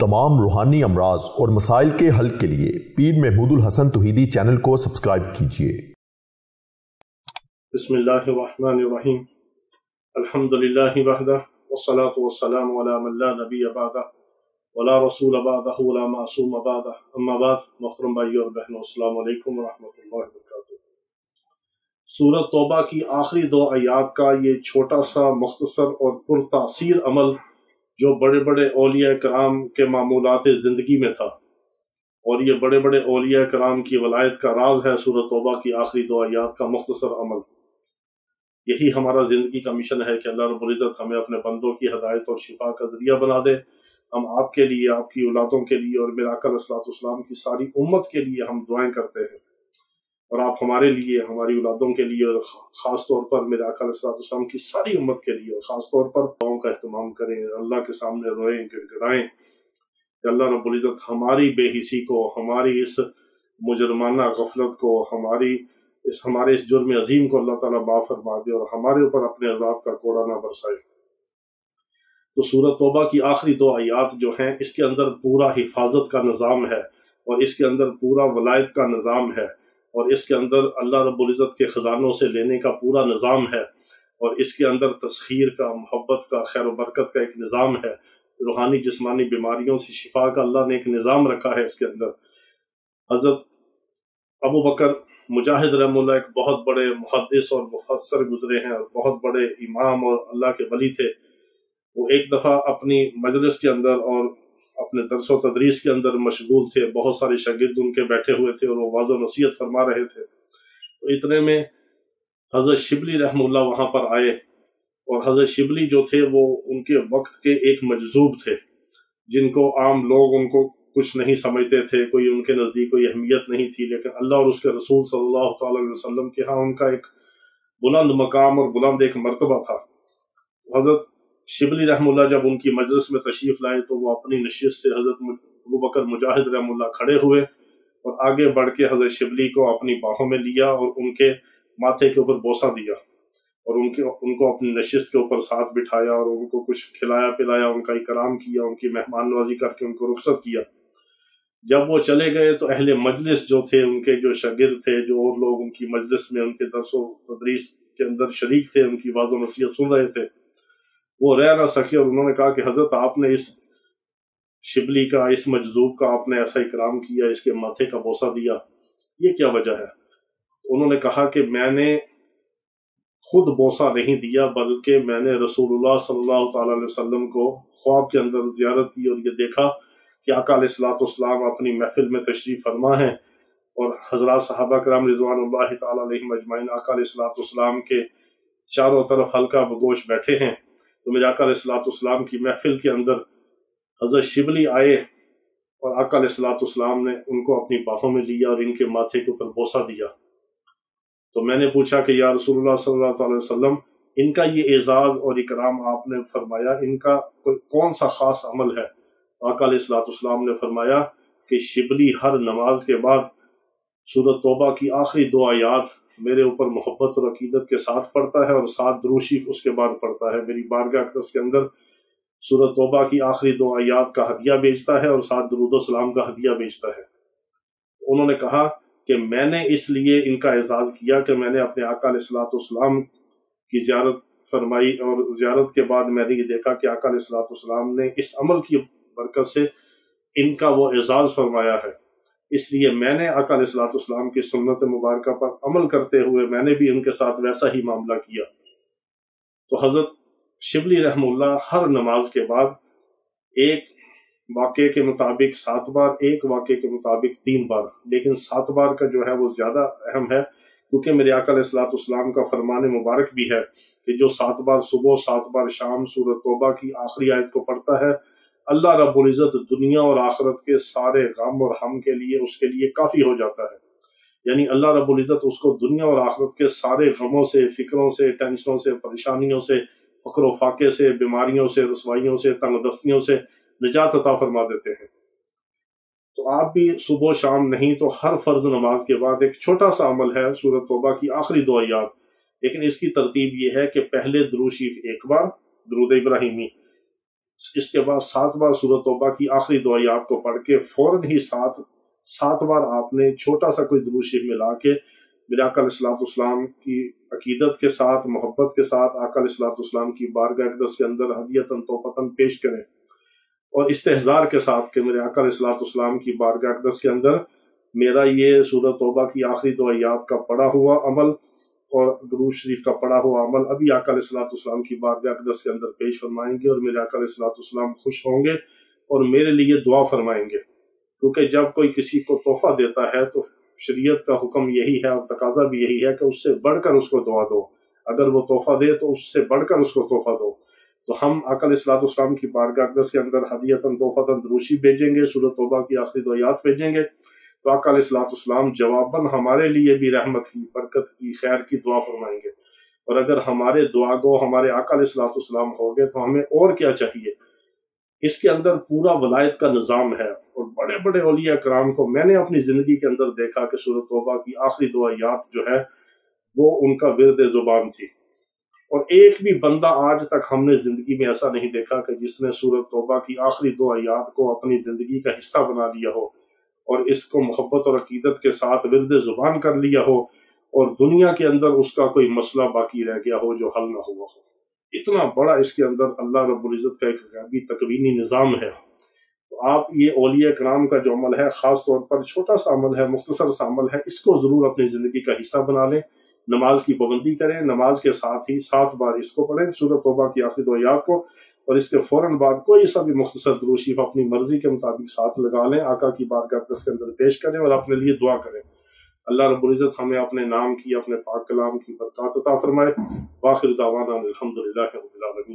تمام روحانی امراض اور مسائل کے حل کے لیے پیر محمود الحسن توحیدی چینل کو سبسکرائب کیجئے۔ بسم اللہ الرحمن الرحیم، الحمدللہ وحدہ والصلاة والسلام علی من لا نبی بعدہ ولا رسول بعدہ ولا معصوم بعدہ، اما بعد۔ محترم بھائیو اور بہنوں، السلام علیکم ورحمۃ اللہ وبرکاتہ۔ سورۃ توبہ کی آخری دو آیات کا یہ چھوٹا سا مختصر اور پرتاثیر عمل جو بڑے بڑے اولیاء کرام کے معمولات زندگی میں تھا، اور یہ بڑے بڑے اولیاء کرام کی ولایت کا راز ہے سورۃ توبہ کی آخری دو آیات کا مختصر عمل۔ یہی ہمارا زندگی کا مشن ہے کہ اللہ رب العزت ہمیں اپنے بندوں کی ہدایت اور شفا کا ذریعہ بنا دے۔ ہم آپ کے لیے، آپ کی اولادوں کے لیے اور میرے آقا علیہ الصلوۃ والسلام کی ساری امت کے لیے ہم دعائیں کرتے ہیں، اور آپ ہمارے لیے، ہماری اولادوں کے لیے اور خاص طور پر میرے آقا علیہ الصلوۃ والسلام کی ساری امت کے لیے اور خاص طور پر دعاؤں کا اہتمام کریں، اللہ کے سامنے روئیں، گڑ گڑائیں کہ اللہ رب العزت ہماری بے حسی کو، ہماری اس مجرمانہ غفلت کو، ہمارے اس جرم عظیم کو اللہ تعالیٰ معاف فرما دے اور ہمارے اوپر اپنے عذاب کا کوڑا نہ برسائے۔ تو سورۃ توبہ کی آخری دو آیات جو ہیں، اس کے اندر پورا حفاظت کا نظام ہے، اور اس کے اندر پورا ولایت کا نظام ہے، اور اس کے اندر اللہ رب العزت کے خزانوں سے لینے کا پورا نظام ہے، اور اس کے اندر تسخیر کا، محبت کا، خیر و برکت کا ایک نظام ہے، روحانی جسمانی بیماریوں سے شفا کا اللہ نے ایک نظام رکھا ہے۔ اس کے اندر حضرت ابو بکر مجاہد رحمہ اللہ ایک بہت بڑے محدث اور مفسر گزرے ہیں، اور بہت بڑے امام اور اللہ کے ولی تھے۔ وہ ایک دفعہ اپنی مجلس کے اندر اور اپنے درس و تدریس کے اندر مشغول تھے، بہت سارے شاگرد ان کے بیٹھے ہوئے تھے اور وہ واعظ و نصیحت فرما رہے تھے۔ تو اتنے میں حضرت شبلی رحمہ اللہ وہاں پر آئے، اور حضرت شبلی جو تھے وہ ان کے وقت کے ایک مجذوب تھے، جن کو عام لوگ ان کو کچھ نہیں سمجھتے تھے، کوئی ان کے نزدیک کوئی اہمیت نہیں تھی، لیکن اللہ اور اس کے رسول صلی اللہ تعالی علیہ وسلم کے ہاں ان کا ایک بلند مقام اور بلند ایک مرتبہ تھا۔ حضرت شبلی رحمہ اللہ جب ان کی مجلس میں تشریف لائے تو وہ اپنی نشست سے حضرت ابو بکر مجاہد رحمہ اللہ کھڑے ہوئے، اور آگے بڑھ کے حضرت شبلی کو اپنی باہوں میں لیا اور ان کے ماتھے کے اوپر بوسہ دیا، اور ان کو اپنی نشست کے اوپر ساتھ بٹھایا، اور ان کو کچھ کھلایا پلایا، ان کا اکرام کیا، ان کی مہمان نوازی کر کے ان کو رخصت کیا۔ جب وہ چلے گئے تو اہل مجلس جو تھے، ان کے جو شاگرد تھے، جو اور لوگ ان کی مجلس میں ان کے درس و تدریس کے اندر شریک تھے، ان کی واعظ و نصیحت سن رہے تھے، وہ رہ نہ سکے، اور انہوں نے کہا کہ حضرت آپ نے اس شبلی کا، اس مجذوب کا آپ نے ایسا اکرام کیا، اس کے ماتھے کا بوسہ دیا، یہ کیا وجہ ہے؟ انہوں نے کہا کہ میں نے خود بوسہ نہیں دیا، بلکہ میں نے رسول اللہ صلی اللہ تعالی علیہ وسلم کو خواب کے اندر زیارت کی، اور یہ دیکھا کہ آقا علیہ الصلوۃ والسلام اپنی محفل میں تشریف فرما ہیں، اور حضرات صحابہ کرام رضوان اللہ تعالی علیہم اجمعین آقا علیہ الصلوۃ والسلام کے چاروں طرف حلقہ بگوش بیٹھے ہیں۔ تو میرے آقا علیہ الصلوۃ والسلام کی محفل کے اندر حضرت شبلی آئے، اور آقا علیہ الصلوۃ والسلام نے ان کو اپنی باہوں میں لیا اور ان کے ماتھے کے اوپر بوسہ دیا۔ تو میں نے پوچھا کہ یا رسول اللہ صلی اللہ علیہ وسلم، ان کا یہ اعزاز اور اکرام آپ نے فرمایا، ان کا کون سا خاص عمل ہے؟ آقا علیہ الصلوۃ والسلام نے فرمایا کہ شبلی ہر نماز کے بعد سورۃ توبہ کی آخری دو آیات میرے اوپر محبت اور عقیدت کے ساتھ پڑھتا ہے، اور ساتھ درود شریف اس کے بعد پڑھتا ہے، میری بارگاہ اقدس کے اندر سورۃ توبہ کی آخری دو آیات کا ہدیہ بیچتا ہے، اور ساتھ درود و سلام کا ہدیہ بیچتا ہے۔ انہوں نے کہا کہ میں نے اس لیے ان کا اعزاز کیا کہ میں نے اپنے آقا علیہ الصلوۃ والسلام کی زیارت فرمائی، اور زیارت کے بعد میں نے یہ دیکھا کہ آقا علیہ الصلوۃ والسلام نے اس عمل کی برکت سے ان کا وہ اعزاز فرمایا ہے، اس لیے میں نے آقا علیہ الصلوۃ والسلام کی سنت مبارکہ پر عمل کرتے ہوئے میں نے بھی ان کے ساتھ ویسا ہی معاملہ کیا۔ تو حضرت شبلی رحمہ اللہ ہر نماز کے بعد ایک واقعے کے مطابق 7 بار، ایک واقعے کے مطابق 3 بار، لیکن 7 بار کا جو ہے وہ زیادہ اہم ہے، کیونکہ میرے آقا علیہ الصلوۃ والسلام کا فرمان مبارک بھی ہے کہ جو 7 بار صبح 7 بار شام سورۃ توبہ کی آخری آیت کو پڑھتا ہے، اللہ رب العزت دنیا اور آخرت کے سارے غم اور ہم کے لیے اس کے لیے کافی ہو جاتا ہے۔ یعنی اللہ رب العزت اس کو دنیا اور آخرت کے سارے غموں سے، فکروں سے، ٹینشنوں سے، پریشانیوں سے، فقر و فاقے سے، بیماریوں سے، رسوائیوں سے، تنگ دستیوں سے نجات عطا فرما دیتے ہیں۔ تو آپ بھی صبح و شام نہیں تو ہر فرض نماز کے بعد ایک چھوٹا سا عمل ہے سورۃ توبہ کی آخری 2 آیات، لیکن اس کی ترتیب یہ ہے کہ پہلے درود شریف 1 بار، درود ابراہیمی، اس کے بعد 7 بار سورۃ توبہ کی آخری دعائیات کو پڑھ کے فوراً ہی 7 بار آپ نے چھوٹا سا کوئی درود شریف ملا کے میرے آقا علیہ السلام کی عقیدت کے ساتھ، محبت کے ساتھ آقا علیہ السلام کی بارگاہ اقدس کے اندر ہدیتاً توفتاً پیش کریں، اور استحضار کے ساتھ کہ میرے آقا علیہ السلام کی بارگاہ اقدس کے اندر میرا یہ سورۃ توبہ کی آخری دعائیات کا پڑھا ہوا عمل اور درود شریف کا پڑھا ہوا عمل ابھی آقا علیہ السلام کی بارگاہ اقدس کے اندر پیش فرمائیں گے، اور میرے آقا علیہ السلام خوش ہوں گے اور میرے لیے دعا فرمائیں گے، کیونکہ جب کوئی کسی کو تحفہ دیتا ہے تو شریعت کا حکم یہی ہے اور تقاضا بھی یہی ہے کہ اس سے بڑھ کر اس کو دعا دو، اگر وہ تحفہ دے تو اس سے بڑھ کر اس کو تحفہ دو۔ تو ہم آقا علیہ السلام کی بارگاہ اقدس کے اندر ہدیتاً توفتاً درود شریف بھیجیں گے، سورۃ توبہ کی آخری دعائیات بھیجیں گے، تو آقا علیہ السلام جواباً ہمارے لیے بھی رحمت کی، برکت کی، خیر کی دعا فرمائیں گے، اور اگر ہمارے دعا گو ہمارے آقا علیہ السلام ہو گے تو ہمیں اور کیا چاہیے۔ اس کے اندر پورا ولایت کا نظام ہے، اور بڑے بڑے اولیاء کرام کو میں نے اپنی زندگی کے اندر دیکھا کہ سورۃ توبہ کی آخری دعائیات جو ہے وہ ان کا ورد زبان تھی، اور ایک بھی بندہ آج تک ہم نے زندگی میں ایسا نہیں دیکھا کہ جس نے سورۃ توبہ کی آخری دعائیات کو اپنی زندگی کا حصہ بنا لیا ہو اور اس کو محبت اور عقیدت کے ساتھ ورد زبان کر لیا ہو، اور دنیا کے اندر اس کا کوئی مسئلہ باقی رہ گیا ہو جو حل نہ ہوا ہو۔ اتنا بڑا اس کے اندر اللہ رب العزت کا ایک غیبی تکوینی نظام ہے۔ تو آپ یہ اولیاء کرام کا جو عمل ہے، خاص طور پر چھوٹا سا عمل ہے، مختصر سا عمل ہے، اس کو ضرور اپنی زندگی کا حصہ بنا لیں، نماز کی پابندی کریں، نماز کے ساتھ ہی 7 بار اس کو پڑھیں، سورۃ توبہ کی آخری دعائیات کو، اور اس کے فوراً بعد کوئی سا بھی مختصر درود شریف اپنی مرضی کے مطابق ساتھ لگا لیں، آقا کی بارگاہ اقدس کے اندر پیش کریں اور اپنے لیے دعا کریں۔ اللہ رب العزت ہمیں اپنے نام کی، اپنے پاک کلام کی برکات عطا فرمائے۔ وآخر دعوانا الحمدللہ رب العالمین۔